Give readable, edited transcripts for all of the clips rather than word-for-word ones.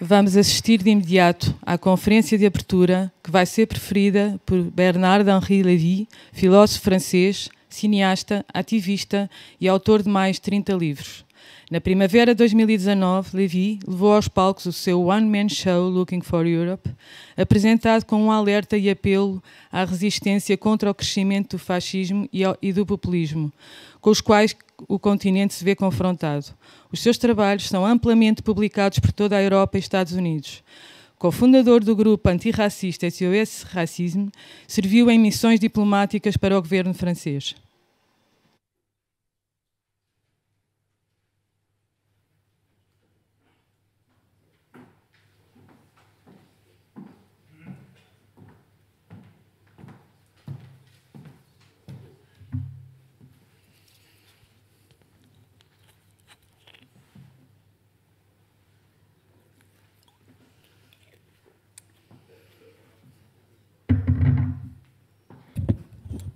Vamos assistir de imediato à conferência de abertura que vai ser preferida por Bernard-Henri Lévy, filósofo francês, cineasta, ativista e autor de mais de 30 livros. Na primavera de 2019, Lévy levou aos palcos o seu one-man show Looking for Europe, apresentado com um alerta e apelo à resistência contra o crescimento do fascismo e do populismo, com os quais o continente se vê confrontado. Os seus trabalhos são amplamente publicados por toda a Europa e Estados Unidos. Cofundador do grupo antirracista SOS Racisme, serviu em missões diplomáticas para o governo francês.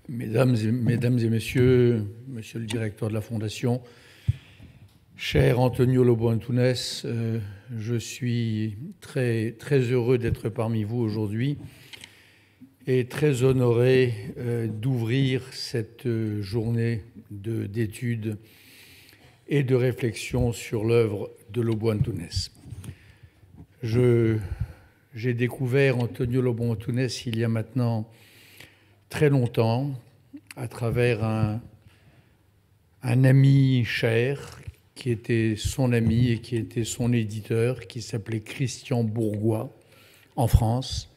Mesdames et messieurs, monsieur le directeur de la Fondation, cher Antonio Lobo Antunes, je suis très heureux d'être parmi vous aujourd'hui et très honoré d'ouvrir cette journée d'études et de réflexion sur l'œuvre de Lobo Antunes. J'ai découvert Antonio Lobo Antunes il y a maintenant très longtemps, à travers un ami cher, qui était son ami et qui était son éditeur, qui s'appelait Christian Bourgois, en France,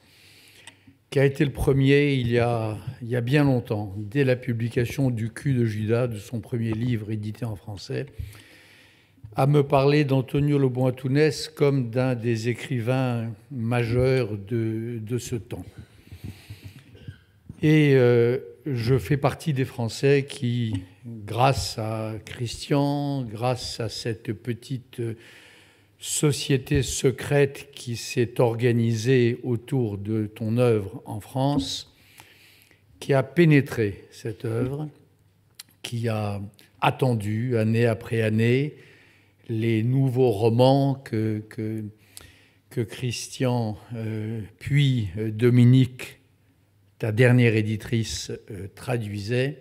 qui a été le premier, il y a bien longtemps, dès la publication du Cul de Judas, de son premier livre édité en français, à me parler d'Antonio Lobo Antunes comme d'un des écrivains majeurs de ce temps. Et je fais partie des Français qui, grâce à Christian, grâce à cette petite société secrète qui s'est organisée autour de ton œuvre en France, qui a pénétré cette œuvre, qui a attendu année après année les nouveaux romans que Christian puis Dominique, ta dernière éditrice, traduisait.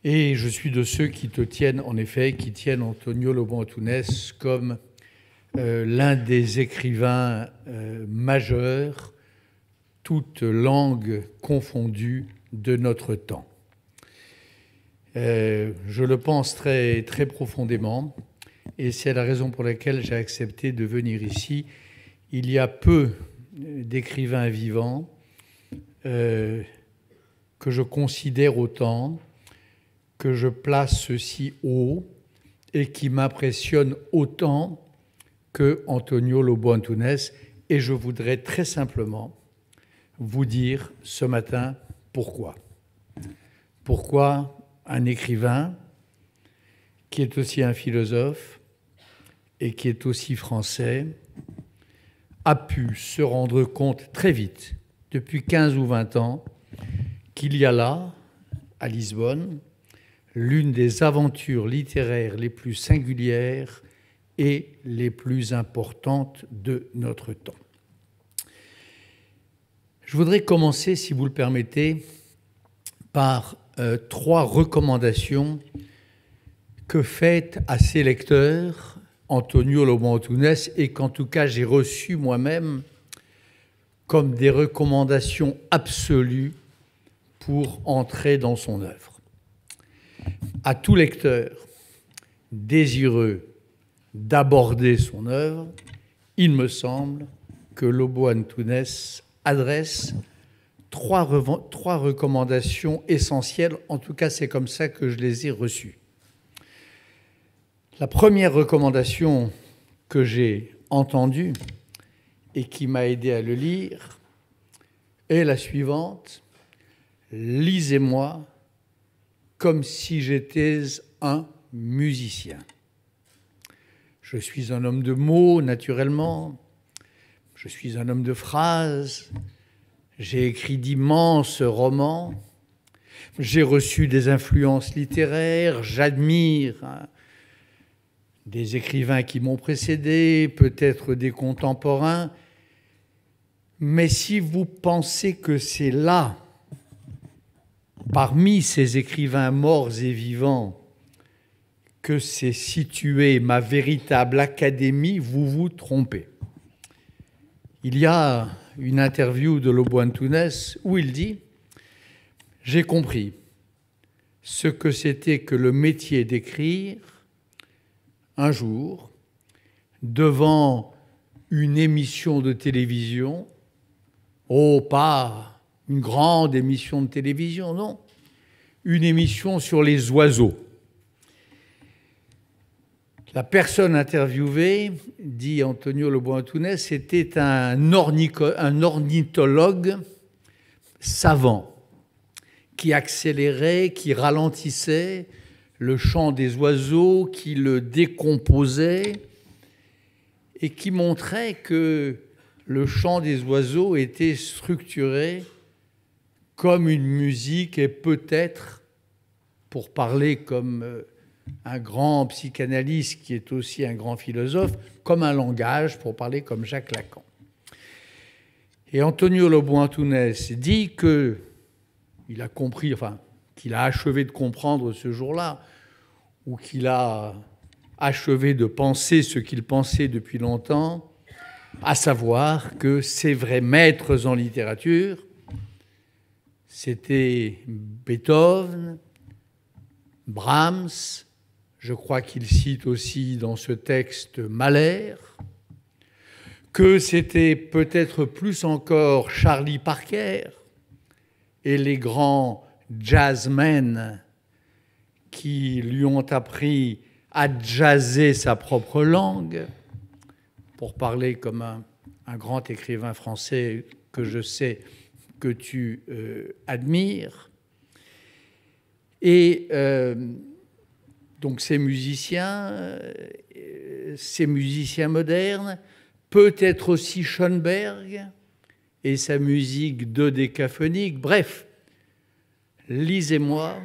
Et je suis de ceux qui te tiennent, en effet, qui tiennent Antonio Lobo Antunes comme l'un des écrivains majeurs, toutes langues confondues, de notre temps. Je le pense très profondément, et c'est la raison pour laquelle j'ai accepté de venir ici. Il y a peu d'écrivains vivants que je considère autant, que je place si haut et qui m'impressionne autant que Antonio Lobo Antunes. Et je voudrais très simplement vous dire ce matin pourquoi. Pourquoi un écrivain qui est aussi un philosophe et qui est aussi français a pu se rendre compte très vite, depuis 15 ou 20 ans, qu'il y a là, à Lisbonne, l'une des aventures littéraires les plus singulières et les plus importantes de notre temps. Je voudrais commencer, si vous le permettez, par 3 recommandations que fait à ses lecteurs Antonio Lobo Antunes et qu'en tout cas j'ai reçues moi-même comme des recommandations absolues pour entrer dans son œuvre. À tout lecteur désireux d'aborder son œuvre, il me semble que Lobo Antunes adresse 3 recommandations essentielles. En tout cas, c'est comme ça que je les ai reçues. La première recommandation que j'ai entendue et qui m'a aidé à le lire est la suivante: lisez-moi comme si j'étais un musicien. Je suis un homme de mots, naturellement. Je suis un homme de phrases. J'ai écrit d'immenses romans. J'ai reçu des influences littéraires. J'admire des écrivains qui m'ont précédé, peut-être des contemporains, mais si vous pensez que c'est là, parmi ces écrivains morts et vivants, que c'est situé ma véritable académie, vous vous trompez. Il y a une interview de Lobo-Antunes où il dit « J'ai compris ce que c'était que le métier d'écrire un jour devant une émission de télévision, oh, pas une grande émission de télévision, non, une émission sur les oiseaux. » La personne interviewée, dit Antonio Lobo-Antunes, était un ornithologue savant qui accélérait, qui ralentissait le chant des oiseaux, qui le décomposait et qui montrait que le chant des oiseaux était structuré comme une musique et peut-être, pour parler comme un grand psychanalyste qui est aussi un grand philosophe, comme un langage, pour parler comme Jacques Lacan. Et Antonio Lobo-Antunes dit qu'il a compris, enfin, qu'il a achevé de comprendre ce jour-là, ou qu'il a achevé de penser ce qu'il pensait depuis longtemps, à savoir que ses vrais maîtres en littérature, c'était Beethoven, Brahms, je crois qu'il cite aussi dans ce texte Mahler, que c'était peut-être plus encore Charlie Parker et les grands jazzmen qui lui ont appris à jazzer sa propre langue, pour parler comme un grand écrivain français que je sais que tu admires. Et donc ces musiciens modernes, peut-être aussi Schoenberg et sa musique dodécaphonique. Bref, lisez-moi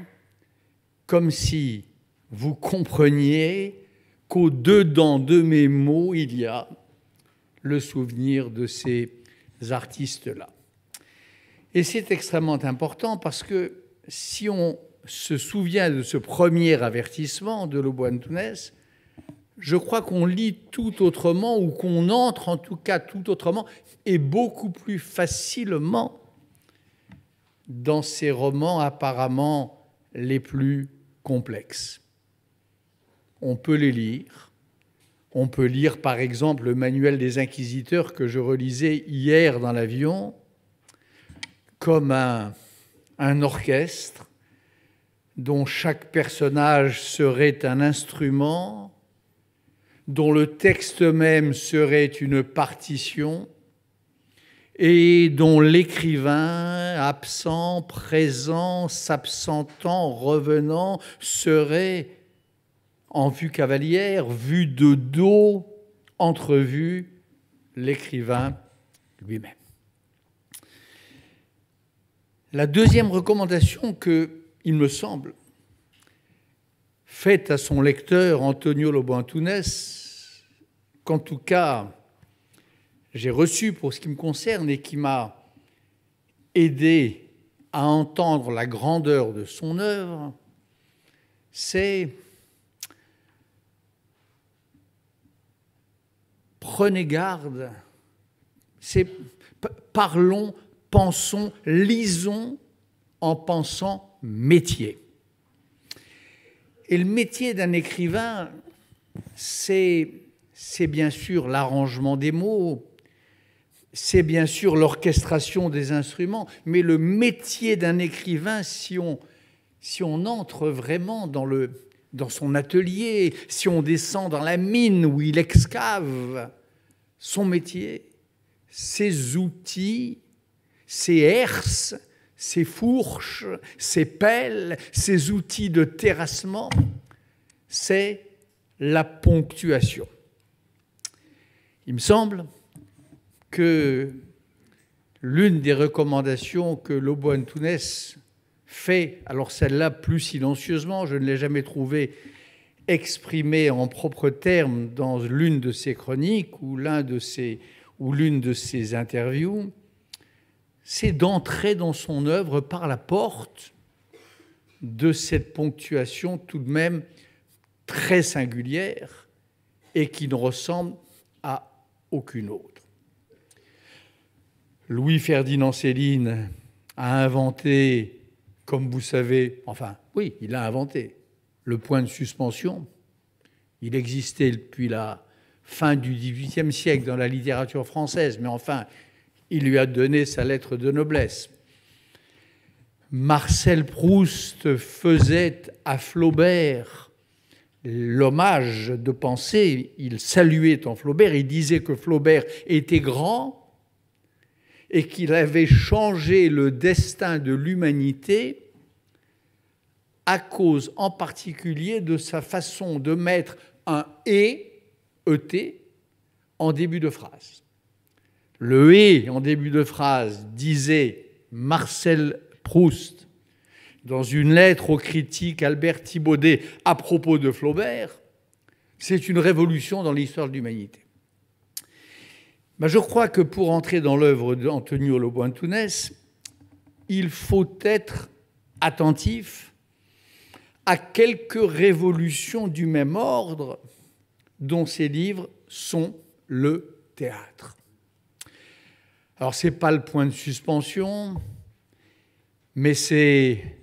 comme si vous compreniez qu'au-dedans de mes mots, il y a le souvenir de ces artistes-là. Et c'est extrêmement important parce que si on se souvient de ce premier avertissement de Lobo-Antunes, je crois qu'on lit tout autrement ou qu'on entre en tout cas tout autrement et beaucoup plus facilement dans ces romans apparemment les plus complexes. On peut les lire. On peut lire par exemple le manuel des inquisiteurs que je relisais hier dans l'avion comme un orchestre dont chaque personnage serait un instrument, dont le texte même serait une partition et dont l'écrivain, absent, présent, s'absentant, revenant, serait en vue cavalière, vue de dos, entrevue, l'écrivain lui-même. La deuxième recommandation que, il me semble, faite à son lecteur Antonio Lobo-Antunes, qu'en tout cas j'ai reçu pour ce qui me concerne et qui m'a aidé à entendre la grandeur de son œuvre, c'est prenez garde, c'est parlons, pensons, lisons en pensant métier. Et le métier d'un écrivain, c'est bien sûr l'arrangement des mots, c'est bien sûr l'orchestration des instruments, mais le métier d'un écrivain, si on entre vraiment dans son atelier, si on descend dans la mine où il excave, son métier, ses outils, ses herses, ses fourches, ses pelles, ses outils de terrassement, c'est la ponctuation. Il me semble que l'une des recommandations que Lobo-Antunes fait, alors celle-là plus silencieusement, je ne l'ai jamais trouvée exprimé en propres termes dans l'une de ses chroniques ou l'une de ses interviews, c'est d'entrer dans son œuvre par la porte de cette ponctuation tout de même très singulière et qui ne ressemble à aucune autre. Louis-Ferdinand Céline a inventé, comme vous savez, enfin, oui, il a inventé le point de suspension. Il existait depuis la fin du XVIIIe siècle dans la littérature française, mais enfin, il lui a donné sa lettre de noblesse. Marcel Proust faisait à Flaubert l'hommage de pensée, il saluait en Flaubert, il disait que Flaubert était grand et qu'il avait changé le destin de l'humanité à cause en particulier de sa façon de mettre un « et » en début de phrase. Le « et » en début de phrase, disait Marcel Proust dans une lettre au critique Albert Thibaudet à propos de Flaubert, c'est une révolution dans l'histoire de l'humanité. Je crois que pour entrer dans l'œuvre d'Antonio Lobo-Antunes, il faut être attentif à quelques révolutions du même ordre dont ces livres sont le théâtre. Alors, ce n'est pas le point de suspension, mais c'est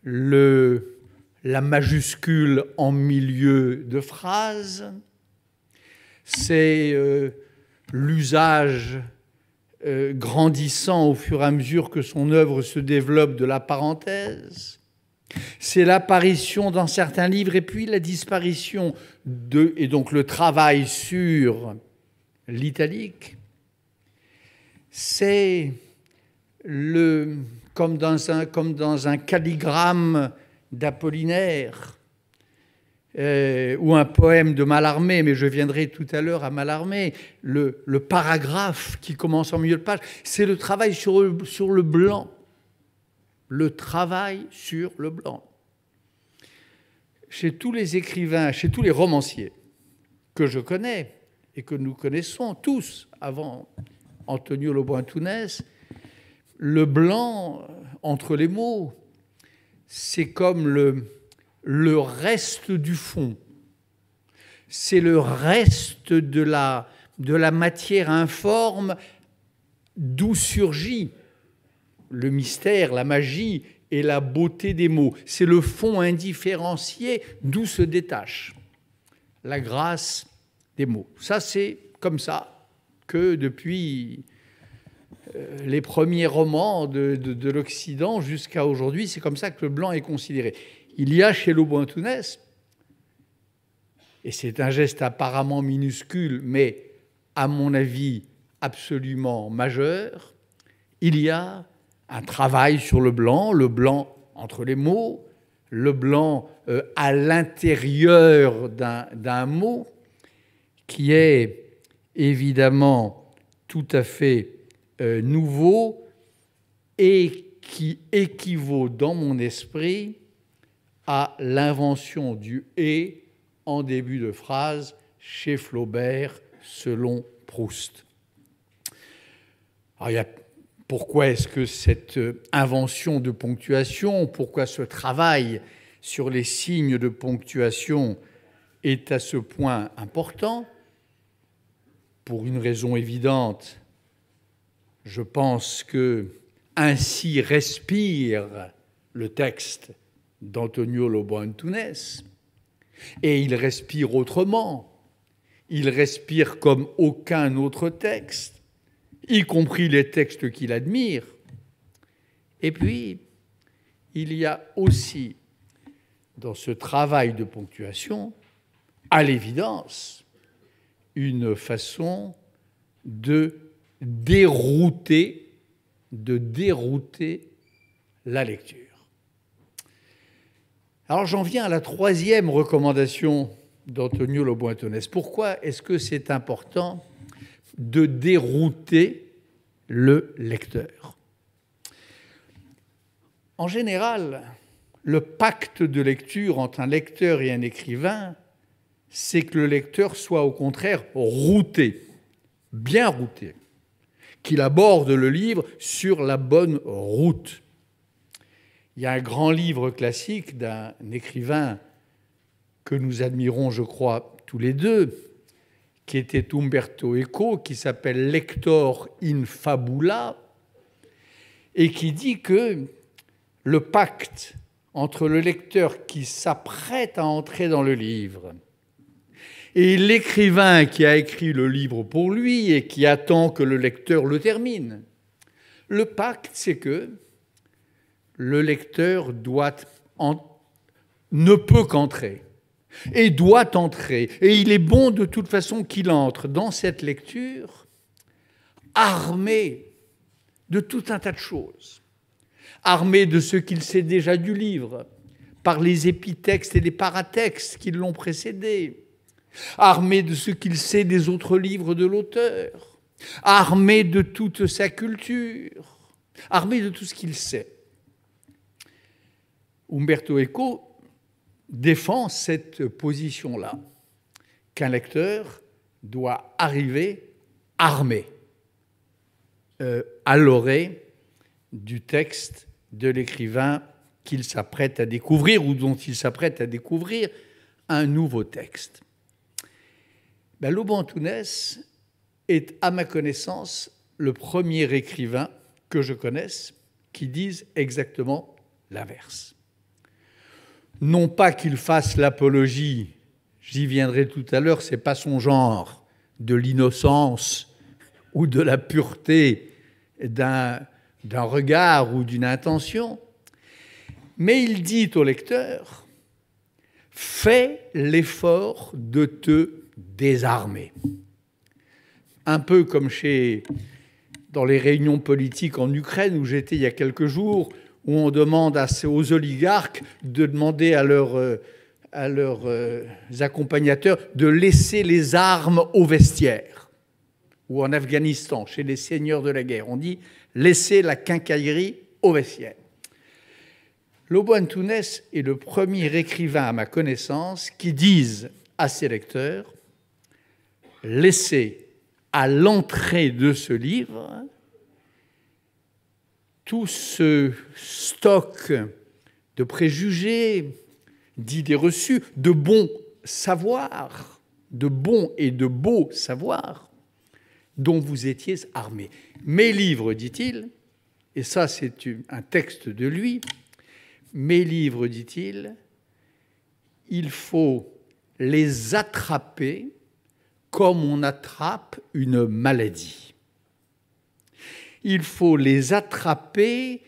la majuscule en milieu de phrase, c'est l'usage grandissant au fur et à mesure que son œuvre se développe de la parenthèse, c'est l'apparition dans certains livres et puis la disparition et donc le travail sur l'italique. C'est comme dans un calligramme d'Apollinaire ou un poème de Mallarmé, mais je viendrai tout à l'heure à Mallarmé, le paragraphe qui commence en milieu de page, c'est le travail sur le blanc. Le travail sur le blanc. Chez tous les écrivains, chez tous les romanciers que je connais et que nous connaissons tous avant Antonio Lobo-Antunes, le blanc entre les mots, c'est comme le reste du fond. C'est le reste de la matière informe d'où surgit le mystère, la magie et la beauté des mots. C'est le fond indifférencié d'où se détache la grâce des mots. Ça, c'est comme ça que depuis les premiers romans de l'Occident jusqu'à aujourd'hui, c'est comme ça que le blanc est considéré. Il y a chez Lobo-Antunes, et c'est un geste apparemment minuscule, mais à mon avis absolument majeur, il y a un travail sur le blanc entre les mots, le blanc à l'intérieur d'un mot, qui est évidemment tout à fait nouveau et qui équivaut dans mon esprit à l'invention du « et » en début de phrase chez Flaubert, selon Proust. Alors, pourquoi est-ce que cette invention de ponctuation, pourquoi ce travail sur les signes de ponctuation est à ce point important? Pour une raison évidente, je pense que ainsi respire le texte d'Antonio Lobo-Antunes, et il respire autrement, il respire comme aucun autre texte, y compris les textes qu'il admire. Et puis, il y a aussi, dans ce travail de ponctuation, à l'évidence, une façon de dérouter la lecture. Alors j'en viens à la troisième recommandation d'Antonio Lobo-Antunes. Pourquoi est-ce que c'est important de dérouter le lecteur? En général, Le pacte de lecture entre un lecteur et un écrivain, c'est que le lecteur soit au contraire routé, bien routé, qu'il aborde le livre sur la bonne route. Il y a un grand livre classique d'un écrivain que nous admirons, je crois, tous les deux, qui était Umberto Eco, qui s'appelle Lector in Fabula, et qui dit que le pacte entre le lecteur qui s'apprête à entrer dans le livre et l'écrivain qui a écrit le livre pour lui et qui attend que le lecteur le termine, le pacte, c'est que le lecteur ne peut qu'entrer et doit entrer. Et il est bon de toute façon qu'il entre dans cette lecture armé de tout un tas de choses, armé de ce qu'il sait déjà du livre, par les épitextes et les paratextes qui l'ont précédé, armé de ce qu'il sait des autres livres de l'auteur, armé de toute sa culture, armé de tout ce qu'il sait. Umberto Eco défend cette position-là, qu'un lecteur doit arriver armé à l'orée du texte de l'écrivain qu'il s'apprête à découvrir ou dont il s'apprête à découvrir un nouveau texte. Lobo-Antunes est, à ma connaissance, le premier écrivain que je connaisse qui dise exactement l'inverse. Non pas qu'il fasse l'apologie, j'y viendrai tout à l'heure, c'est pas son genre, de l'innocence ou de la pureté d'un regard ou d'une intention, mais il dit au lecteur, fais l'effort de te désarmer. Un peu comme dans les réunions politiques en Ukraine où j'étais il y a quelques jours, où on demande aux oligarques de demander à leurs accompagnateurs de laisser les armes au vestiaire. Ou en Afghanistan, chez les seigneurs de la guerre, on dit « laissez la quincaillerie au vestiaire ». Lobo-Antunes est le premier écrivain à ma connaissance qui dise à ses lecteurs « laissez à l'entrée de ce livre tout ce stock de préjugés, d'idées reçues, de bons savoirs, de bons et de beaux savoirs dont vous étiez armés. Mes livres, dit-il, et ça c'est un texte de lui, mes livres, dit-il, il faut les attraper comme on attrape une maladie. Il faut les attraper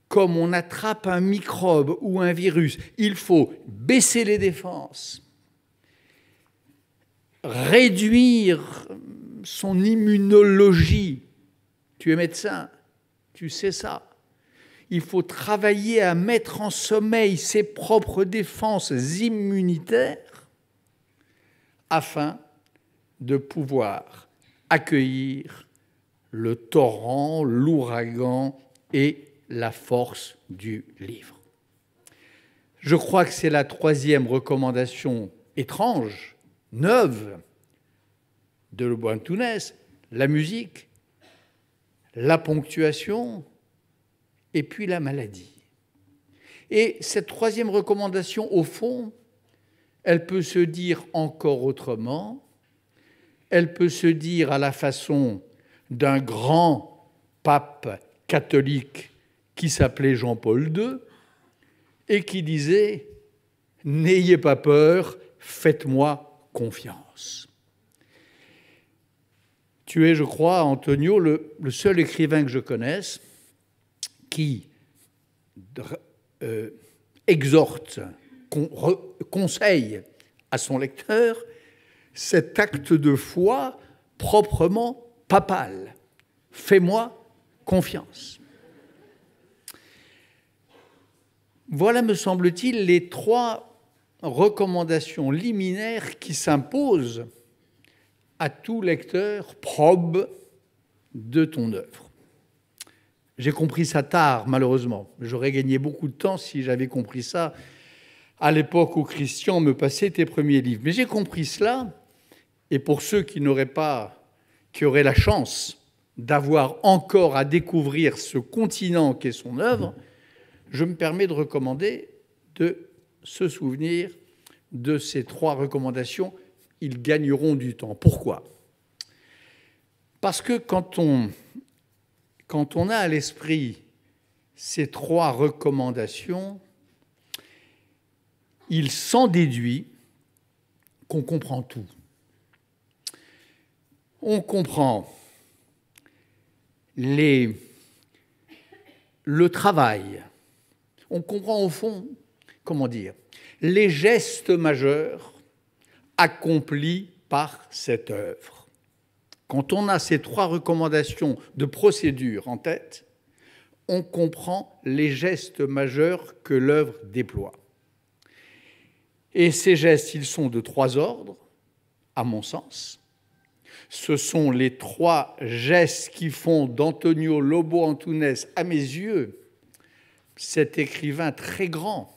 comme on attrape un microbe ou un virus. Il faut baisser les défenses, réduire son immunologie. Tu es médecin, tu sais ça. Il faut travailler à mettre en sommeil ses propres défenses immunitaires afin de pouvoir accueillir le torrent, l'ouragan et la force du livre. Je crois que c'est la troisième recommandation étrange, neuve, de Lobo-Antunes, la musique, la ponctuation et puis la maladie. Et cette troisième recommandation, au fond, elle peut se dire encore autrement, elle peut se dire à la façon d'un grand pape catholique qui s'appelait Jean-Paul II et qui disait « N'ayez pas peur, faites-moi confiance ». Tu es, je crois, Antonio, le seul écrivain que je connaisse qui exhorte, conseille à son lecteur cet acte de foi proprement papal. Fais-moi confiance. Voilà, me semble-t-il, les trois recommandations liminaires qui s'imposent à tout lecteur probe de ton œuvre. J'ai compris ça tard, malheureusement. J'aurais gagné beaucoup de temps si j'avais compris ça à l'époque où Christian me passait tes premiers livres. Mais j'ai compris cela, et pour ceux qui auraient la chance d'avoir encore à découvrir ce continent qu'est son œuvre, je me permets de recommander de se souvenir de ces 3 recommandations. Ils gagneront du temps. Pourquoi ? Parce que quand on a à l'esprit ces 3 recommandations, il s'en déduit qu'on comprend tout. On comprend le travail. On comprend au fond, les gestes majeurs accomplis par cette œuvre. Quand on a ces 3 recommandations de procédure en tête, on comprend les gestes majeurs que l'œuvre déploie. Et ces gestes, ils sont de 3 ordres, à mon sens. Ce sont les 3 gestes qui font d'Antonio Lobo Antunes, à mes yeux, cet écrivain très grand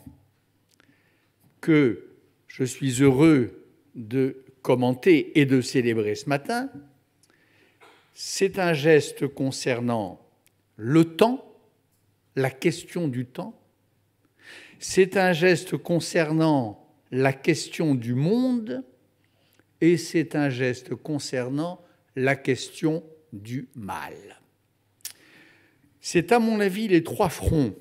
que je suis heureux de commenter et de célébrer ce matin. C'est un geste concernant le temps, la question du temps. C'est un geste concernant la question du monde, et c'est un geste concernant la question du mal. C'est à mon avis les 3 fronts,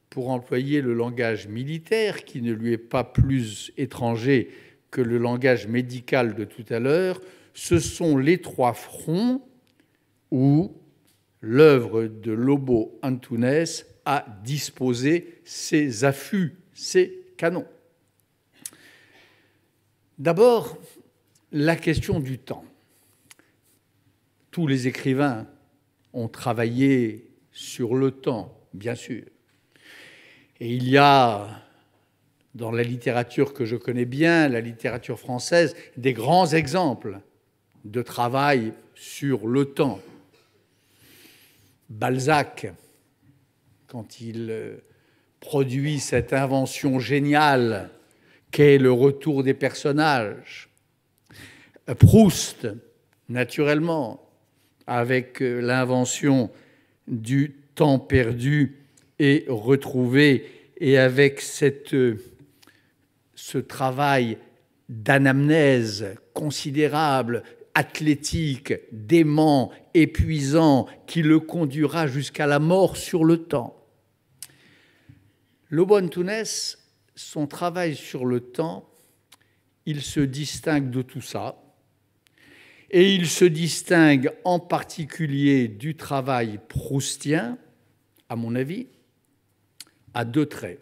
pour employer le langage militaire, qui ne lui est pas plus étranger que le langage médical de tout à l'heure, ce sont les 3 fronts où l'œuvre de Lobo Antunes a disposé ses affûts, ses canons. D'abord, la question du temps. Tous les écrivains ont travaillé sur le temps, bien sûr. Et il y a, dans la littérature que je connais bien, la littérature française, des grands exemples de travail sur le temps. Balzac, quand il produit cette invention géniale qu'est le retour des personnages. Proust, naturellement, avec l'invention du temps perdu et retrouvé, et avec ce travail d'anamnèse considérable, athlétique, dément, épuisant, qui le conduira jusqu'à la mort sur le temps. Lobo Antunes, son travail sur le temps, il se distingue de tout ça, et il se distingue en particulier du travail proustien, à mon avis, à 2 traits.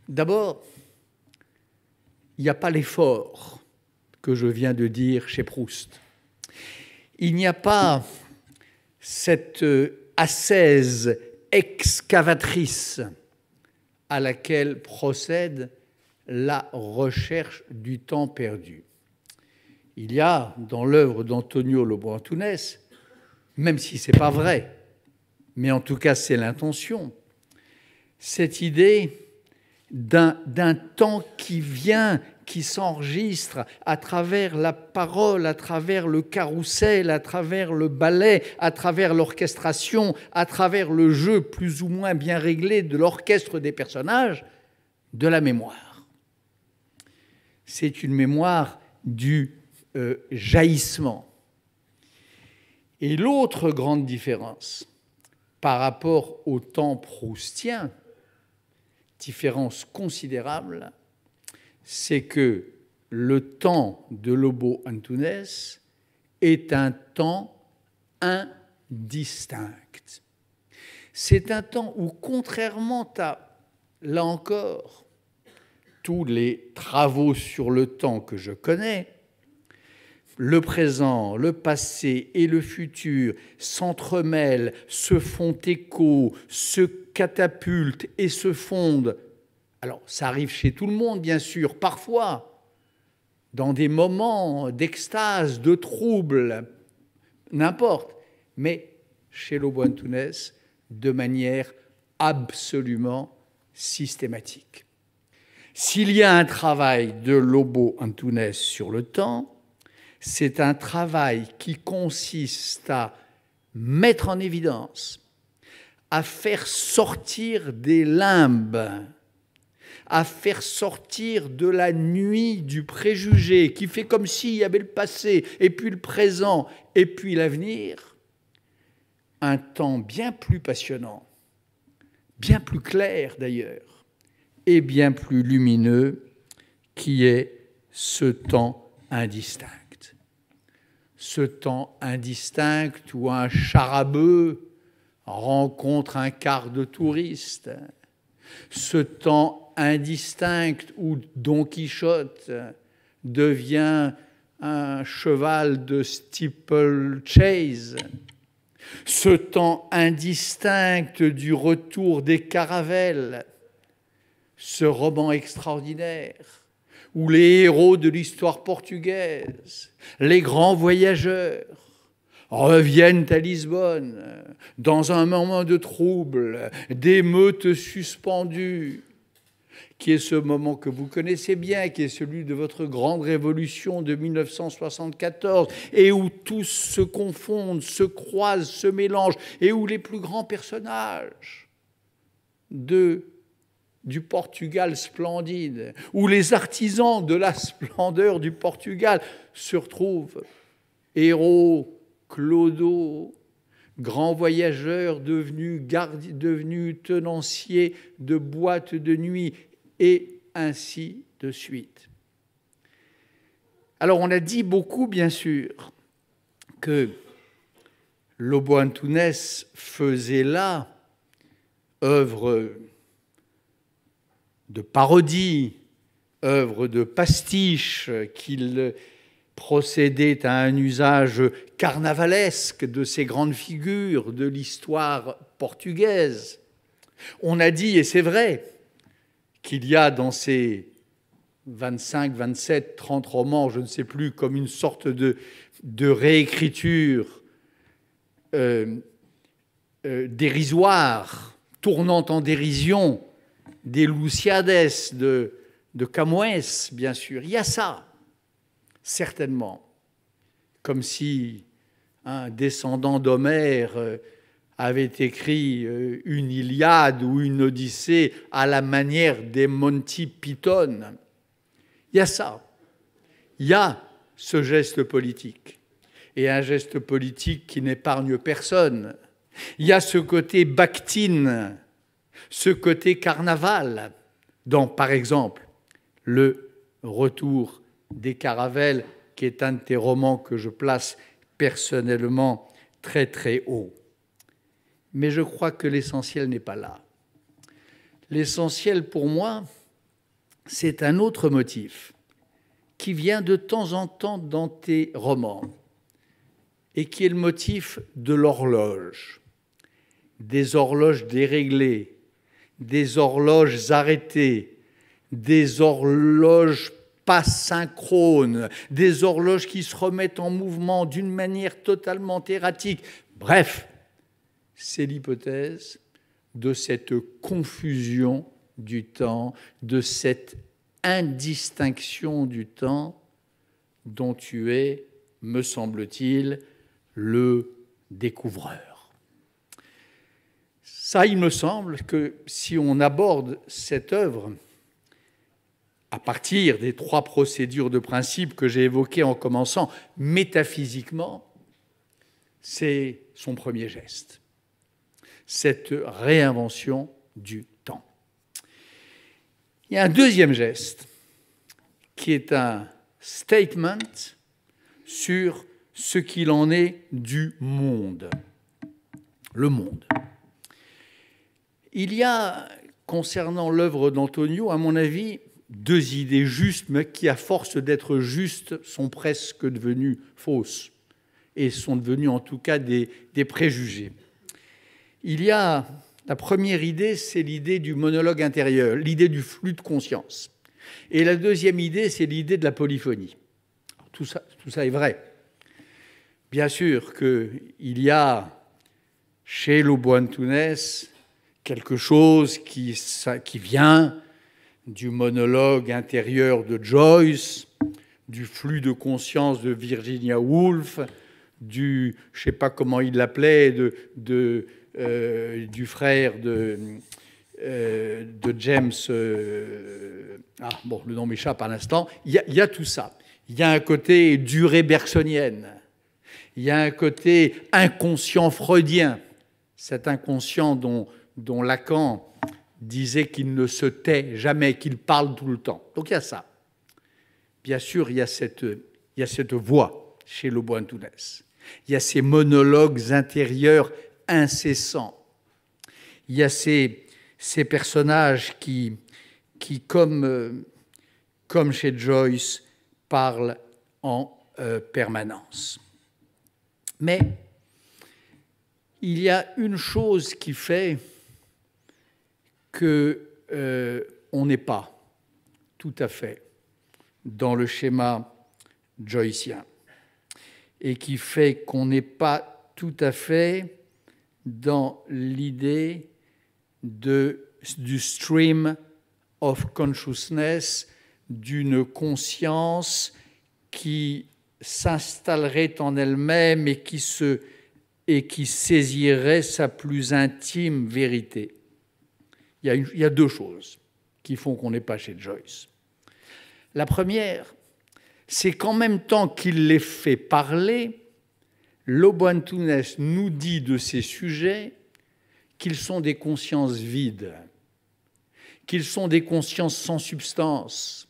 D'abord, il n'y a pas l'effort que je viens de dire chez Proust. Il n'y a pas cette ascèse excavatrice à laquelle procède la recherche du temps perdu. Il y a dans l'œuvre d'Antonio Lobo Antunes, même si ce n'est pas vrai, mais en tout cas c'est l'intention, cette idée d'un temps qui vient, qui s'enregistre à travers la parole, à travers le carrousel, à travers le ballet, à travers l'orchestration, à travers le jeu plus ou moins bien réglé de l'orchestre des personnages, de la mémoire. C'est une mémoire du jaillissement. Et l'autre grande différence par rapport au temps proustien, différence considérable, c'est que le temps de Lobo Antunes est un temps indistinct. C'est un temps où, contrairement à, là encore, tous les travaux sur le temps que je connais, le présent, le passé et le futur s'entremêlent, se font écho, se catapultent et se fondent. Alors, ça arrive chez tout le monde, bien sûr, parfois, dans des moments d'extase, de trouble, n'importe. mais chez Lobo-Antunes, de manière absolument systématique. S'il y a un travail de Lobo-Antunes sur le temps, c'est un travail qui consiste à mettre en évidence, à faire sortir des limbes, à faire sortir de la nuit du préjugé qui fait comme s'il y avait le passé et puis le présent et puis l'avenir, un temps bien plus passionnant, bien plus clair d'ailleurs, et bien plus lumineux, qui est ce temps indistinct. Ce temps indistinct où un charabeu rencontre un quart de touriste, ce temps indistinct où Don Quichotte devient un cheval de steeplechase, ce temps indistinct du retour des caravelles, ce roman extraordinaire où les héros de l'histoire portugaise, les grands voyageurs, reviennent à Lisbonne dans un moment de trouble, d'émeutes suspendues, qui est ce moment que vous connaissez bien, qui est celui de votre grande révolution de 1974, et où tous se confondent, se croisent, se mélangent, et où les plus grands personnages du Portugal splendide, où les artisans de la splendeur du Portugal se retrouvent, héros, clodo, grands voyageurs devenus tenanciers de boîtes de nuit, et ainsi de suite. Alors on a dit beaucoup, bien sûr, que Lobo-Antunes faisait là œuvre de parodie, œuvre de pastiche, qu'il procédait à un usage carnavalesque de ces grandes figures de l'histoire portugaise. On a dit, et c'est vrai, qu'il y a dans ces 25, 27, 30 romans, je ne sais plus, comme une sorte de réécriture dérisoire, tournant en dérision des Lusíades de Camões, bien sûr. Il y a ça, certainement. Comme si un descendant d'Homère avait écrit une Iliade ou une Odyssée à la manière des Monty Python. Il y a ça. Il y a ce geste politique. Et un geste politique qui n'épargne personne. Il y a ce côté bactine, ce côté carnaval, dans, par exemple, Le Retour des Caravelles, qui est un de tes romans que je place personnellement très très haut. Mais je crois que l'essentiel n'est pas là. L'essentiel pour moi, c'est un autre motif qui vient de temps en temps dans tes romans et qui est le motif de l'horloge. Des horloges déréglées, des horloges arrêtées, des horloges pas synchrones, des horloges qui se remettent en mouvement d'une manière totalement erratique. Bref, c'est l'hypothèse de cette confusion du temps, de cette indistinction du temps dont tu es, me semble-t-il, le découvreur. Ça, il me semble que si on aborde cette œuvre à partir des 3 procédures de principe que j'ai évoquées en commençant métaphysiquement, c'est son premier geste, cette réinvention du temps. Il y a un deuxième geste qui est un statement sur ce qu'il en est du monde. Le monde. Il y a, concernant l'œuvre d'Antonio, à mon avis, 2 idées justes, mais qui, à force d'être justes, sont presque devenues fausses et sont devenues en tout cas des préjugés. Il y a la première idée, c'est l'idée du monologue intérieur, l'idée du flux de conscience. Et la deuxième idée, c'est l'idée de la polyphonie. Tout ça est vrai. bien sûr qu'il y a chez Lobo-Antunes quelque chose qui vient du monologue intérieur de Joyce, du flux de conscience de Virginia Woolf, je ne sais pas comment il l'appelait, du frère de James, le nom m'échappe à l'instant. Il y a tout ça. Il y a un côté durée bergsonienne. Il y a un côté inconscient freudien. Cet inconscient dont Lacan disait qu'il ne se tait jamais, qu'il parle tout le temps. Donc il y a ça. Bien sûr, il y a cette voix chez Lobo-Antunes. Il y a ces monologues intérieurs incessants. Il y a ces personnages qui comme chez Joyce, parlent en permanence. Mais il y a une chose qui fait qu'on n'est pas tout à fait dans le schéma joycien et qui fait qu'on n'est pas tout à fait dans l'idée du stream of consciousness, d'une conscience qui s'installerait en elle-même et qui saisirait sa plus intime vérité. Il y a deux choses qui font qu'on n'est pas chez Joyce. La première, c'est qu'en même temps qu'il les fait parler, Lobo-Antunes nous dit de ces sujets qu'ils sont des consciences vides, qu'ils sont des consciences sans substance,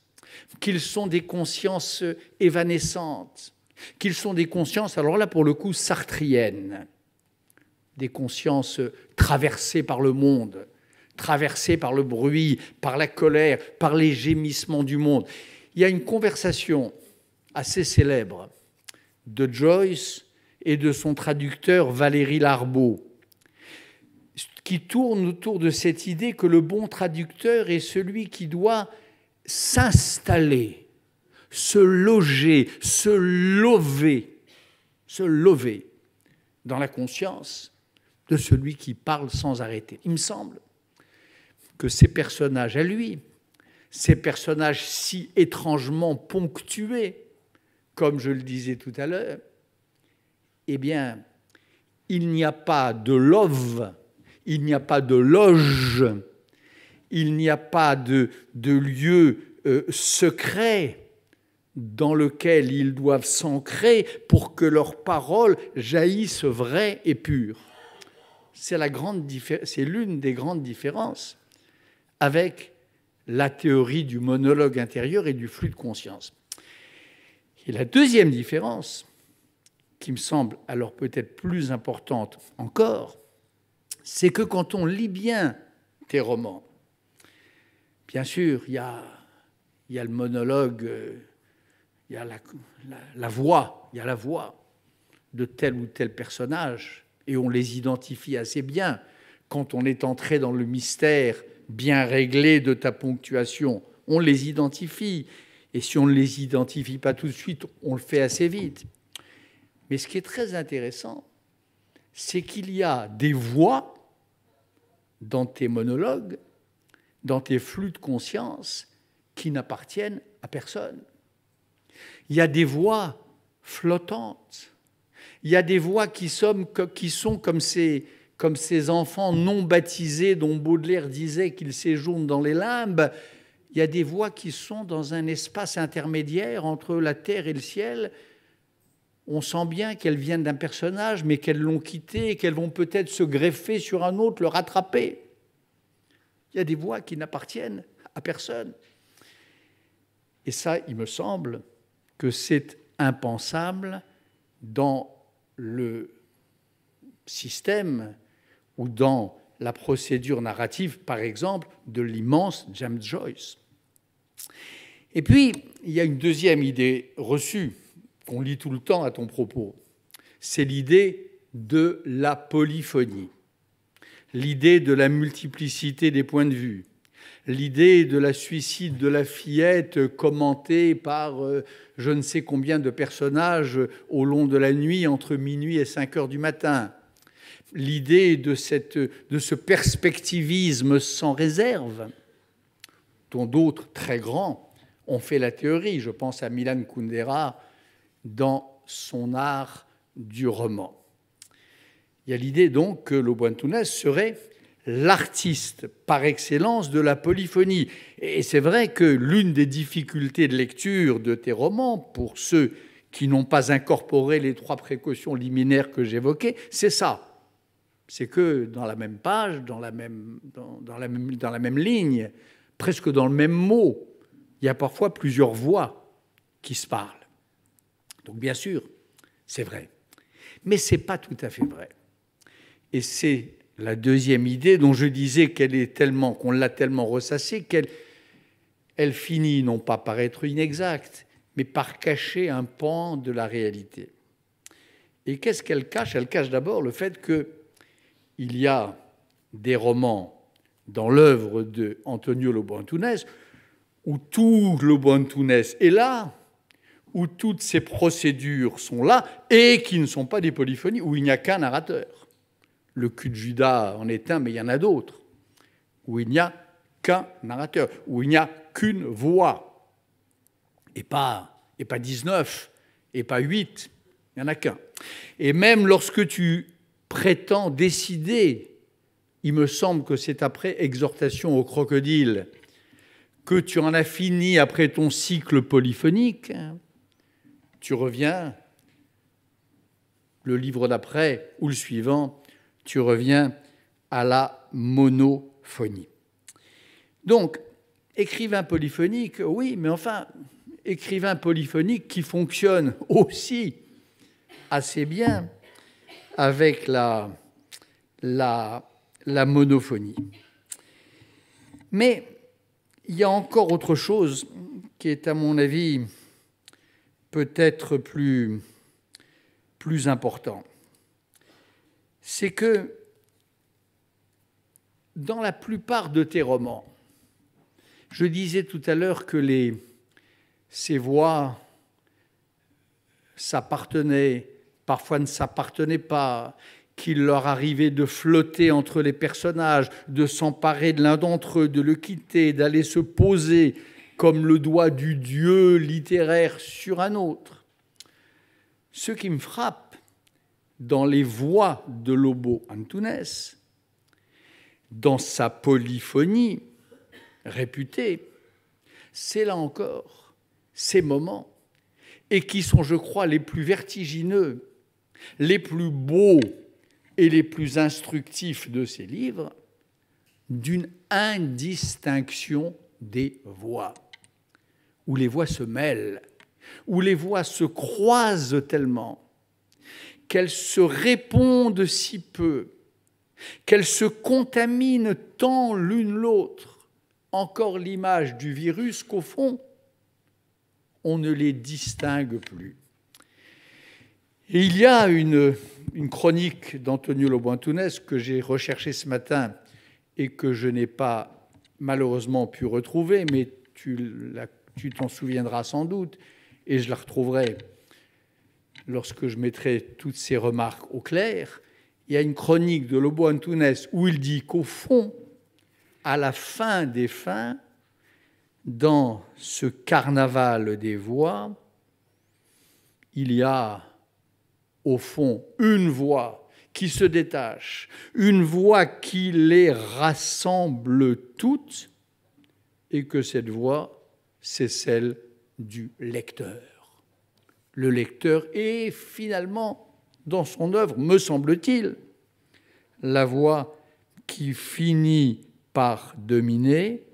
qu'ils sont des consciences évanescentes, qu'ils sont des consciences, alors là pour le coup, sartriennes, des consciences traversées par le monde, traversées par le bruit, par la colère, par les gémissements du monde. Il y a une conversation assez célèbre de Joyce et de son traducteur Valéry Larbaud, qui tourne autour de cette idée que le bon traducteur est celui qui doit s'installer, se loger, se lever dans la conscience de celui qui parle sans arrêter. Il me semble que ces personnages à lui, ces personnages si étrangement ponctués, comme je le disais tout à l'heure, eh bien, il n'y a pas de love, il n'y a pas de loge, il n'y a pas de lieu secret dans lequel ils doivent s'ancrer pour que leurs paroles jaillissent vraies et pures. C'est l'une des grandes différences avec la théorie du monologue intérieur et du flux de conscience. Et la deuxième différence, qui me semble alors peut-être plus importante encore, c'est que quand on lit bien tes romans, bien sûr, il y a le monologue, il y a la voix de tel ou tel personnage, et on les identifie assez bien quand on est entré dans le mystère bien réglé de ta ponctuation. On les identifie, et si on ne les identifie pas tout de suite, on le fait assez vite. Mais ce qui est très intéressant, c'est qu'il y a des voix dans tes monologues, dans tes flux de conscience, qui n'appartiennent à personne. Il y a des voix flottantes. Il y a des voix qui sont comme ces enfants non baptisés dont Baudelaire disait qu'ils séjournent dans les limbes. Il y a des voix qui sont dans un espace intermédiaire entre la terre et le ciel. On sent bien qu'elles viennent d'un personnage, mais qu'elles l'ont quitté et qu'elles vont peut-être se greffer sur un autre, le rattraper. Il y a des voix qui n'appartiennent à personne. Et ça, il me semble que c'est impensable dans le système ou dans la procédure narrative, par exemple, de l'immense James Joyce. Et puis, il y a une deuxième idée reçue qu'on lit tout le temps à ton propos. C'est l'idée de la polyphonie, l'idée de la multiplicité des points de vue, l'idée de la suicide de la fillette commentée par je ne sais combien de personnages au long de la nuit entre minuit et 5 heures du matin, l'idée de ce perspectivisme sans réserve, dont d'autres très grands ont fait la théorie. Je pense à Milan Kundera dans son art du roman. Il y a l'idée donc que Lobo Antunes serait l'artiste par excellence de la polyphonie. Et c'est vrai que l'une des difficultés de lecture de tes romans, pour ceux qui n'ont pas incorporé les 3 précautions liminaires que j'évoquais, c'est ça. C'est que dans la même page, dans la même ligne, presque dans le même mot, il y a parfois plusieurs voix qui se parlent. Donc bien sûr, c'est vrai. Mais ce n'est pas tout à fait vrai. Et c'est la deuxième idée dont je disais qu'on l'a tellement ressassée qu'elle finit non pas par être inexacte, mais par cacher un pan de la réalité. Et qu'est-ce qu'elle cache? Elle cache d'abord le fait qu'il y a des romans dans l'œuvre de Antonio Lobo Antunes où tout Lobo Antunes est là, où toutes ces procédures sont là et qui ne sont pas des polyphonies, où il n'y a qu'un narrateur. Le cul de Judas en est un, mais il y en a d'autres, où il n'y a qu'un narrateur, où il n'y a qu'une voix, et pas 19, et pas 8, il n'y en a qu'un. Et même lorsque tu prétends décider, il me semble que c'est après Exhortation au crocodile, que tu en as fini après ton cycle polyphonique, tu reviens, le livre d'après ou le suivant, tu reviens à la monophonie. Donc, écrivain polyphonique, oui, mais enfin, écrivain polyphonique qui fonctionne aussi assez bien avec la monophonie. Mais il y a encore autre chose qui est, à mon avis, peut-être plus important. C'est que dans la plupart de tes romans, je disais tout à l'heure que ces voix s'appartenaient, parfois ne s'appartenaient pas, qu'il leur arrivait de flotter entre les personnages, de s'emparer de l'un d'entre eux, de le quitter, d'aller se poser comme le doigt du dieu littéraire sur un autre. Ce qui me frappe dans les voix de Lobo Antunes, dans sa polyphonie réputée, c'est là encore ces moments, et qui sont, je crois, les plus vertigineux, les plus beaux et les plus instructifs de ces livres, d'une indistinction des voix, où les voix se mêlent, où les voix se croisent tellement, qu'elles se répondent si peu, qu'elles se contaminent tant l'une l'autre, encore l'image du virus qu'au fond, on ne les distingue plus. Et il y a une chronique d'Antonio Lobo Antunes que j'ai recherchée ce matin et que je n'ai pas malheureusement pu retrouver, mais tu t'en souviendras sans doute, et je la retrouverai lorsque je mettrai toutes ces remarques au clair. Il y a une chronique de Lobo Antunes où il dit qu'au fond, à la fin des fins, dans ce carnaval des voix, il y a au fond une voix qui se détache, une voix qui les rassemble toutes, et que cette voix, c'est celle du lecteur. Le lecteur est finalement, dans son œuvre, me semble-t-il, la voix qui finit par dominer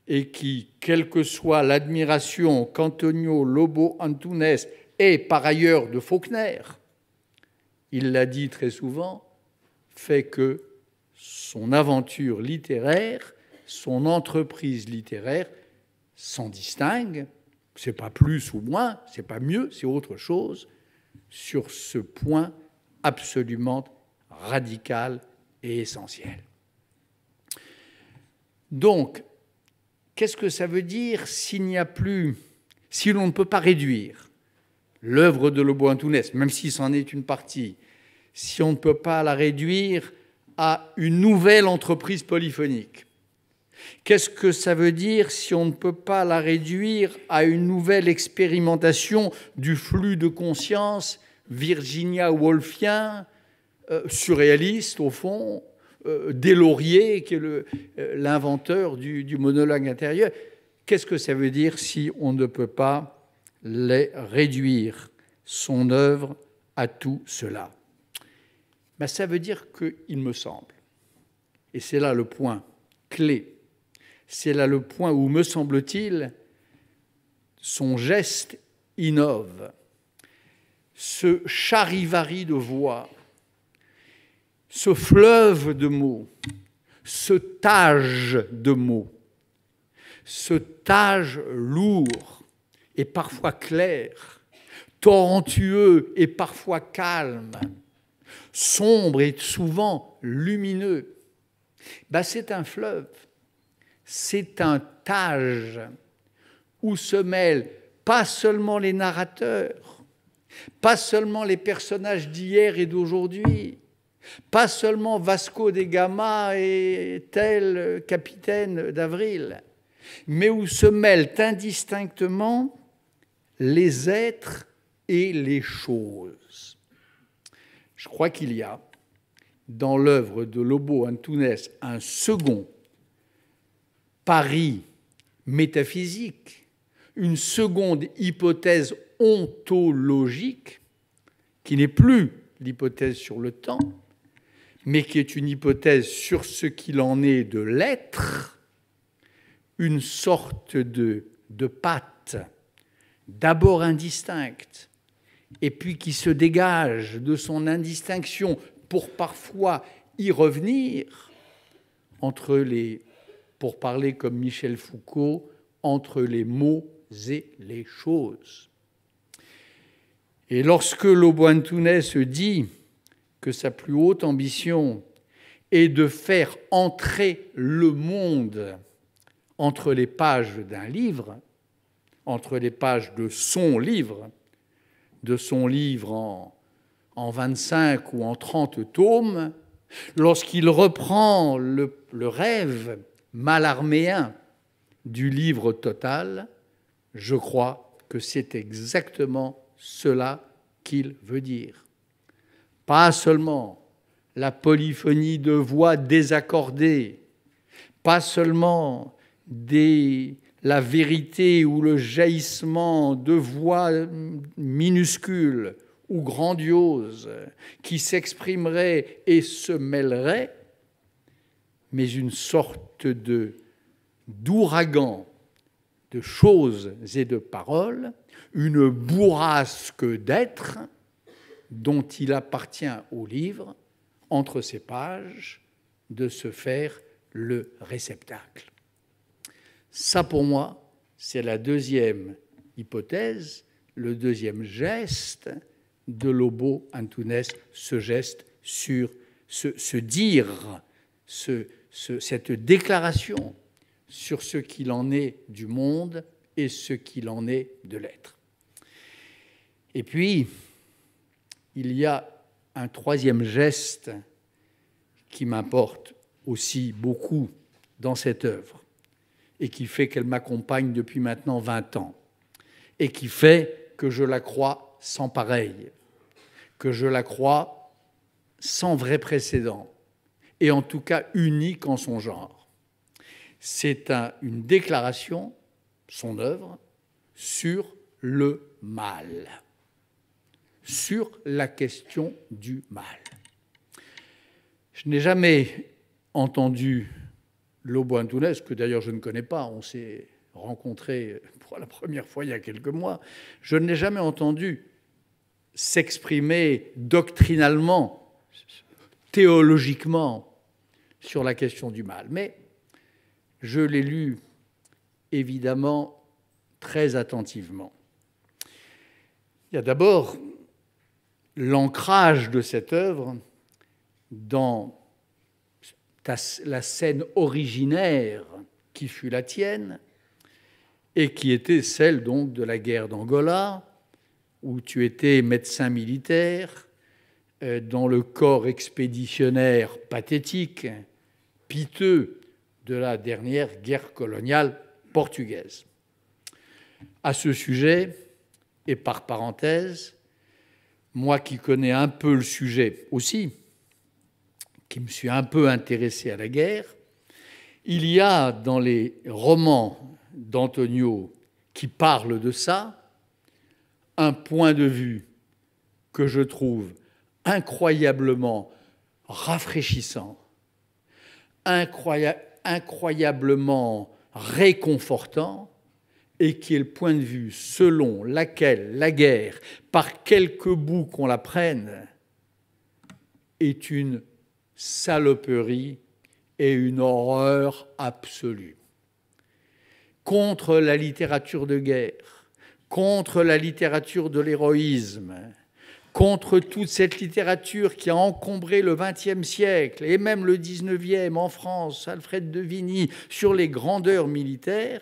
et qui, quelle que soit l'admiration qu'Antonio Lobo Antunes ait par ailleurs de Faulkner, il l'a dit très souvent, fait que son aventure littéraire, son entreprise littéraire s'en distingue. C'est pas plus ou moins, c'est pas mieux, c'est autre chose, sur ce point absolument radical et essentiel. Donc, qu'est-ce que ça veut dire s'il n'y a plus, si l'on ne peut pas réduire l'œuvre de Lobo-Antunes, même si c'en est une partie, si on ne peut pas la réduire à une nouvelle entreprise polyphonique? Qu'est-ce que ça veut dire si on ne peut pas la réduire à une nouvelle expérimentation du flux de conscience Virginia Woolfien, surréaliste au fond, Deslauriers, qui est l'inventeur du monologue intérieur? Qu'est-ce que ça veut dire si on ne peut pas réduire son œuvre à tout cela? Ben, ça veut dire qu'il me semble, et c'est là le point clé, c'est là le point où, me semble-t-il, son geste innove. Ce charivari de voix, ce fleuve de mots, ce tage de mots, ce tage lourd et parfois clair, torrentueux et parfois calme, sombre et souvent lumineux, ben c'est un fleuve, c'est un tage où se mêlent pas seulement les narrateurs, pas seulement les personnages d'hier et d'aujourd'hui, pas seulement Vasco da Gama et tel capitaine d'Avril, mais où se mêlent indistinctement les êtres et les choses. Je crois qu'il y a dans l'œuvre de Lobo-Antunes un second pari métaphysique, une seconde hypothèse ontologique qui n'est plus l'hypothèse sur le temps, mais qui est une hypothèse sur ce qu'il en est de l'être, une sorte de patte, d'abord indistincte, et puis qui se dégage de son indistinction pour parfois y revenir, pour parler comme Michel Foucault, entre les mots et les choses. Et lorsque Lobo-Antunes dit que sa plus haute ambition est de faire entrer le monde entre les pages d'un livre, entre les pages de son livre en 25 ou en 30 tomes, lorsqu'il reprend le rêve malarméen du livre total, je crois que c'est exactement cela qu'il veut dire. Pas seulement la polyphonie de voix désaccordées, pas seulement la vérité ou le jaillissement de voix minuscules ou grandioses qui s'exprimeraient et se mêleraient, mais une sorte d'ouragan de choses et de paroles, une bourrasque d'êtres dont il appartient au livre, entre ses pages, de se faire le réceptacle. Ça, pour moi, c'est la deuxième hypothèse, le deuxième geste de Lobo-Antunes, ce geste sur ce dire, cette déclaration sur ce qu'il en est du monde et ce qu'il en est de l'être. Et puis, il y a un troisième geste qui m'importe aussi beaucoup dans cette œuvre et qui fait qu'elle m'accompagne depuis maintenant 20 ans et qui fait que je la crois sans pareil, que je la crois sans vrai précédent et en tout cas unique en son genre. C'est une déclaration, son œuvre, sur le mal, sur la question du mal. Je n'ai jamais entendu Lobo-Antunes, que d'ailleurs je ne connais pas, on s'est rencontrés pour la première fois il y a quelques mois, je ne l'ai jamais entendu s'exprimer doctrinalement, théologiquement sur la question du mal. Mais je l'ai lu évidemment très attentivement. Il y a d'abord l'ancrage de cette œuvre dans la scène originaire qui fut la tienne, et qui était celle donc de la guerre d'Angola, où tu étais médecin militaire, dans le corps expéditionnaire pathétique, piteux de la dernière guerre coloniale portugaise. À ce sujet, et par parenthèse, moi qui connais un peu le sujet aussi, qui me suis un peu intéressé à la guerre, il y a dans les romans d'Antonio qui parlent de ça un point de vue que je trouve incroyablement rafraîchissant, incroyablement réconfortant, et qui est le point de vue selon lequel la guerre, par quelque bout qu'on la prenne, est une saloperie et une horreur absolue. Contre la littérature de guerre, contre la littérature de l'héroïsme, contre toute cette littérature qui a encombré le XXe siècle et même le XIXe en France, Alfred de Vigny, sur les grandeurs militaires,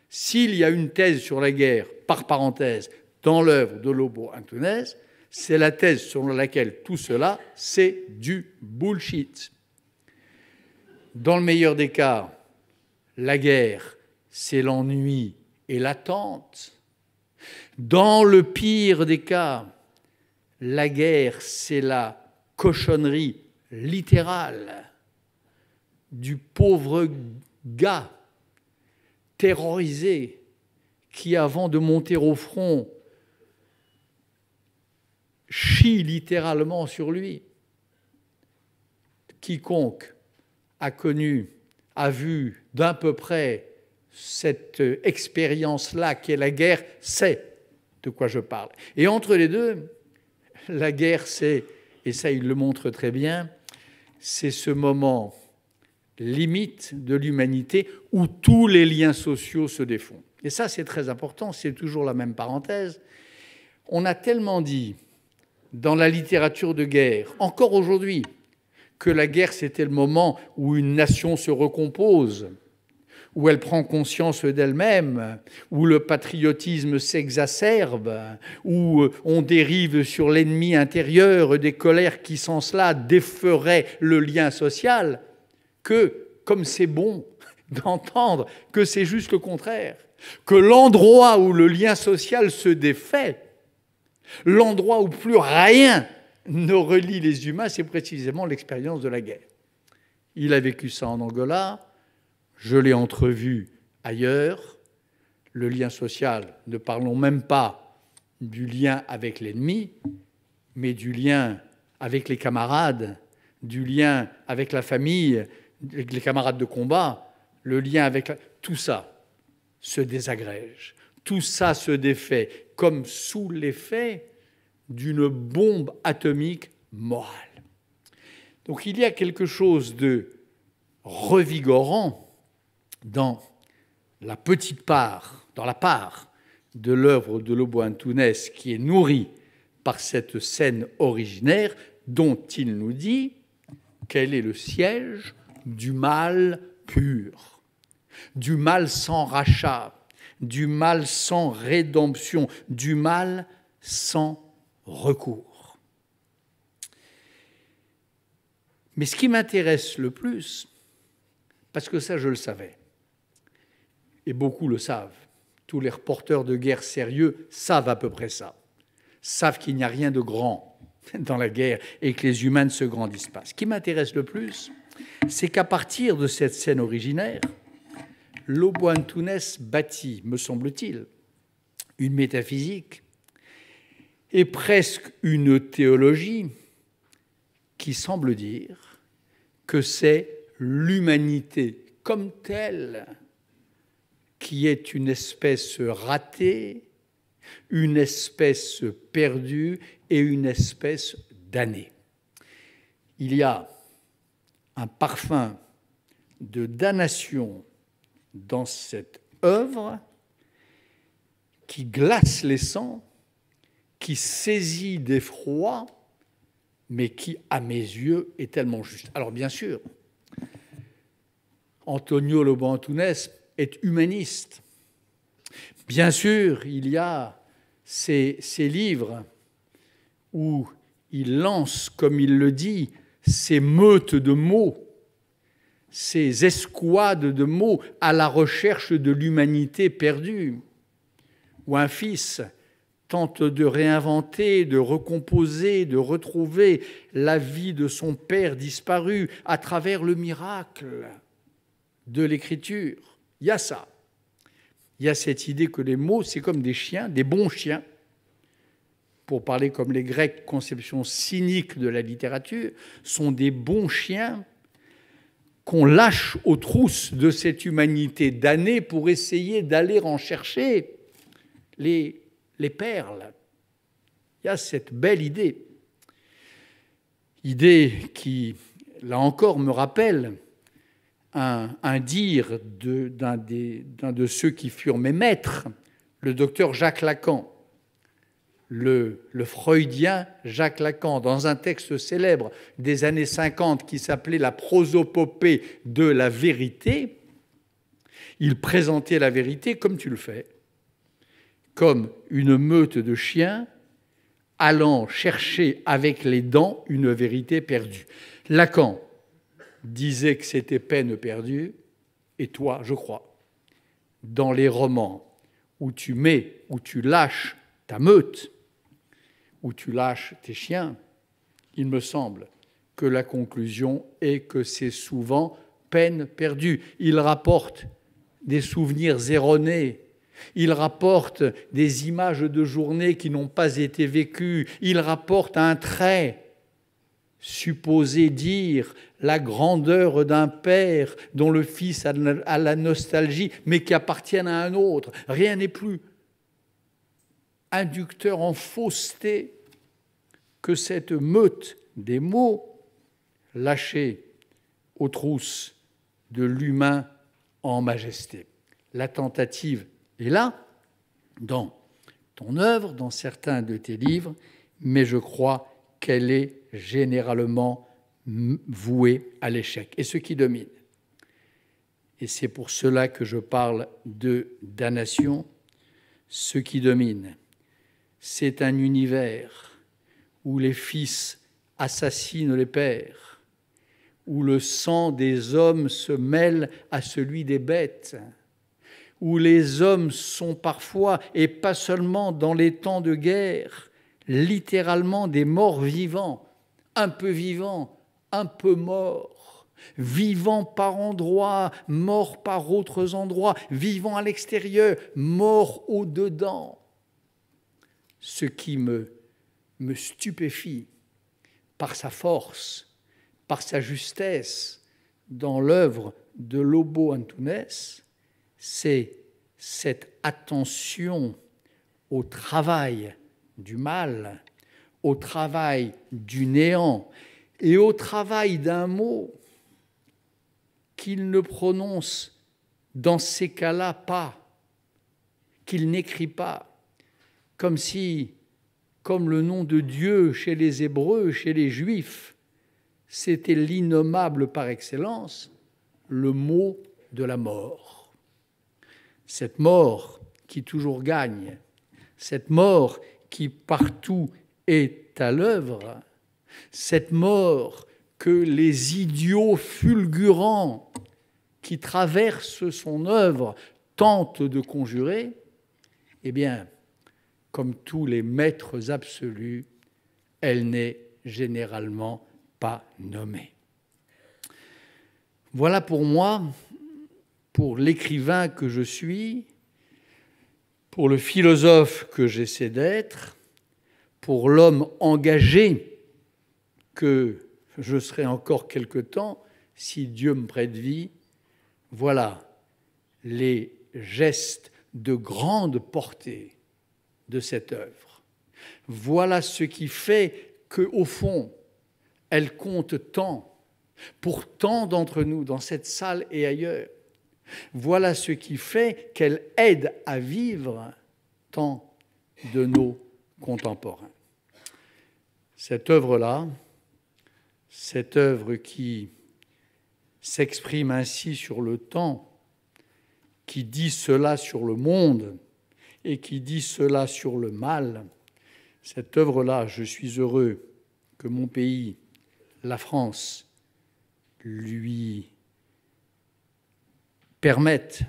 s'il y a une thèse sur la guerre, par parenthèse, dans l'œuvre de Lobo Antunes, c'est la thèse selon laquelle tout cela, c'est du bullshit. Dans le meilleur des cas, la guerre, c'est l'ennui et l'attente. Dans le pire des cas, la guerre, c'est la cochonnerie littérale du pauvre gars terrorisé qui, avant de monter au front, chie littéralement sur lui. Quiconque a connu, a vu d'un peu près cette expérience-là qu'est la guerre, sait de quoi je parle. Et entre les deux, la guerre, c'est, et ça il le montre très bien, c'est ce moment limite de l'humanité où tous les liens sociaux se défont. Et ça, c'est très important, c'est toujours la même parenthèse. On a tellement dit dans la littérature de guerre, encore aujourd'hui, que la guerre, c'était le moment où une nation se recompose, où elle prend conscience d'elle-même, où le patriotisme s'exacerbe, où on dérive sur l'ennemi intérieur des colères qui, sans cela, déferaient le lien social, que, comme c'est bon d'entendre que c'est juste le contraire, que l'endroit où le lien social se défait, l'endroit où plus rien ne relie les humains, c'est précisément l'expérience de la guerre. Il a vécu ça en Angola, je l'ai entrevu ailleurs. Le lien social, ne parlons même pas du lien avec l'ennemi, mais du lien avec les camarades, du lien avec la famille, avec les camarades de combat, le lien avec... Tout ça se désagrège, tout ça se défait, comme sous l'effet d'une bombe atomique morale. Donc il y a quelque chose de revigorant dans la petite part, dans la part de l'œuvre de Lobo Antunes qui est nourrie par cette scène originaire dont il nous dit qu'elle est le siège du mal pur, du mal sans rachat, du mal sans rédemption, du mal sans recours. Mais ce qui m'intéresse le plus, parce que ça je le savais, et beaucoup le savent, tous les reporters de guerre sérieux savent à peu près ça, savent qu'il n'y a rien de grand dans la guerre et que les humains ne se grandissent pas. Ce qui m'intéresse le plus, c'est qu'à partir de cette scène originaire, Lobo Antunes bâtit, me semble-t-il, une métaphysique et presque une théologie qui semble dire que c'est l'humanité comme telle qui est une espèce ratée, une espèce perdue et une espèce damnée. Il y a un parfum de damnation dans cette œuvre qui glace les sangs, qui saisit d'effroi, mais qui, à mes yeux, est tellement juste. Alors bien sûr, Antonio Lobo Antunes est humaniste. Bien sûr, il y a ces livres où il lance, comme il le dit, ces meutes de mots, ces escouades de mots à la recherche de l'humanité perdue, où un fils tente de réinventer, de recomposer, de retrouver la vie de son père disparu à travers le miracle de l'écriture. Il y a ça. Il y a cette idée que les mots, c'est comme des chiens, des bons chiens, pour parler comme les Grecs, conception cynique de la littérature, sont des bons chiens qu'on lâche aux trousses de cette humanité damnée pour essayer d'aller en chercher les perles. Il y a cette belle idée. Idée qui, là encore, me rappelle un dire d'un de ceux qui furent mes maîtres, le docteur Jacques Lacan, le freudien Jacques Lacan, dans un texte célèbre des années 50 qui s'appelait « La prosopopée de la vérité », il présentait la vérité comme tu le fais, comme une meute de chiens allant chercher avec les dents une vérité perdue. Lacan disait que c'était peine perdue, et toi, je crois, dans les romans où tu lâches ta meute, où tu lâches tes chiens, il me semble que la conclusion est que c'est souvent peine perdue. Il rapporte des souvenirs erronés, il rapporte des images de journées qui n'ont pas été vécues, il rapporte un trait supposé dire la grandeur d'un père dont le fils a la nostalgie, mais qui appartient à un autre. Rien n'est plus inducteur en fausseté que cette meute des mots lâchés aux trousses de l'humain en majesté. La tentative est là, dans ton œuvre, dans certains de tes livres, mais je crois qu'elle est généralement vouée à l'échec. Et ce qui domine, et c'est pour cela que je parle de damnation, ce qui domine, c'est un univers où les fils assassinent les pères, où le sang des hommes se mêle à celui des bêtes, où les hommes sont parfois, et pas seulement dans les temps de guerre, littéralement des morts vivants, un peu morts, vivants par endroits, morts par autres endroits, vivants à l'extérieur, morts au-dedans. Ce qui me stupéfie par sa force, par sa justesse dans l'œuvre de Lobo Antunes, c'est cette attention au travail du mal, au travail du néant et au travail d'un mot qu'il ne prononce dans ces cas-là pas, qu'il n'écrit pas, comme le nom de Dieu chez les Hébreux, chez les Juifs, c'était l'innommable par excellence, le mot de la mort. Cette mort qui toujours gagne, cette mort qui partout est à l'œuvre, cette mort que les idiots fulgurants qui traversent son œuvre tentent de conjurer, eh bien, comme tous les maîtres absolus, elle n'est généralement pas nommée. Voilà pour moi, pour l'écrivain que je suis, pour le philosophe que j'essaie d'être, pour l'homme engagé que je serai encore quelque temps, si Dieu me prête vie, voilà les gestes de grande portée de cette œuvre. Voilà ce qui fait qu'au fond, elle compte tant, pour tant d'entre nous, dans cette salle et ailleurs. Voilà ce qui fait qu'elle aide à vivre tant de nos contemporains. Cette œuvre-là, cette œuvre qui s'exprime ainsi sur le temps, qui dit cela sur le monde et qui dit cela sur le mal, cette œuvre-là, je suis heureux que mon pays, la France, lui permette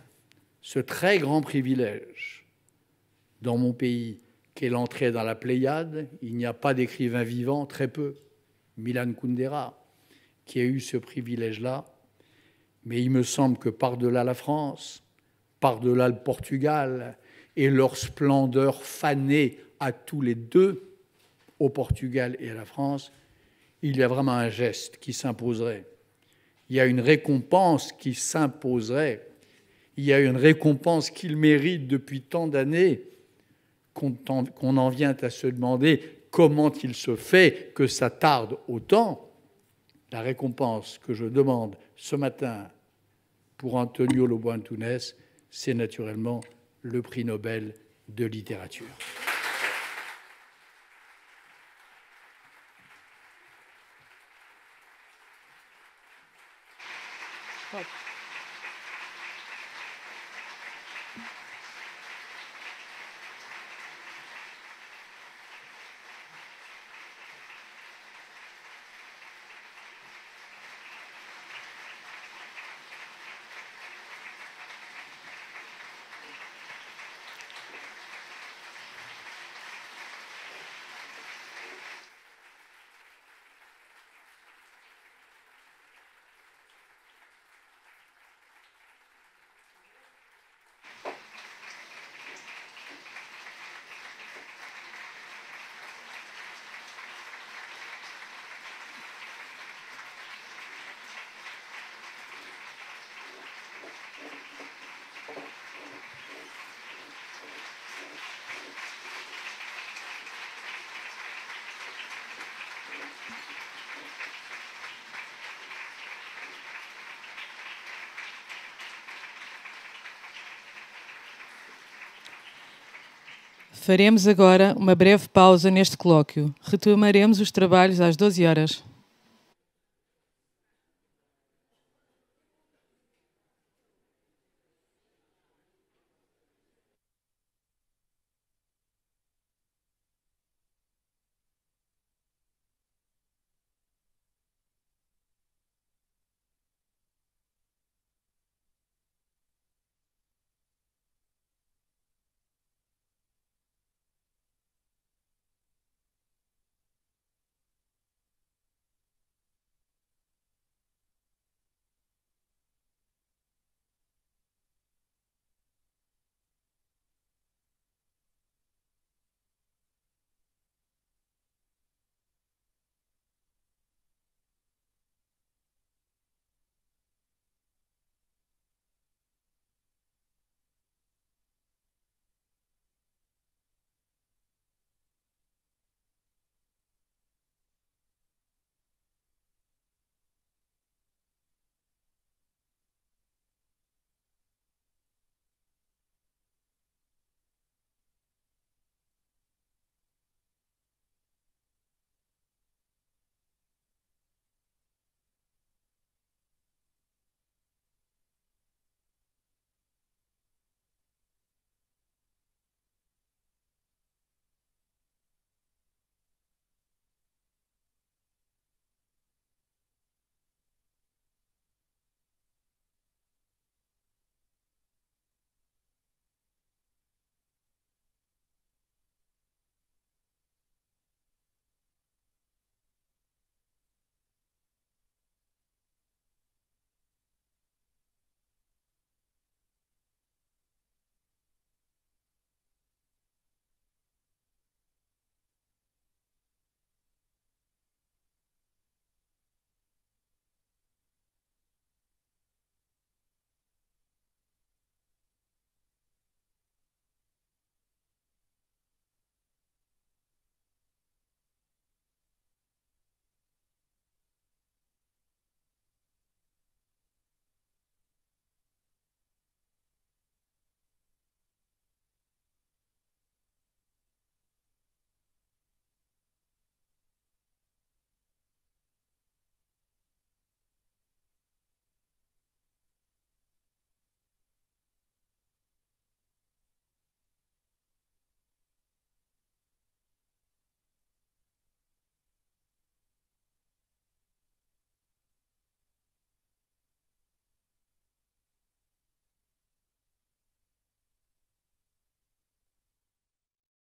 ce très grand privilège dans mon pays qu'est l'entrée dans la Pléiade. Il n'y a pas d'écrivain vivant, très peu, Milan Kundera, qui a eu ce privilège-là. Mais il me semble que par-delà la France, par-delà le Portugal et leur splendeur fanée à tous les deux, au Portugal et à la France, il y a vraiment un geste qui s'imposerait. Il y a une récompense qui s'imposerait. Il y a une récompense qu'il mérite depuis tant d'années qu'on en vient à se demander comment il se fait que ça tarde autant. La récompense que je demande ce matin pour Antonio Lobo Antunes, c'est naturellement le prix Nobel de littérature. Faremos agora uma breve pausa neste colóquio. Retomaremos os trabalhos às 12 horas.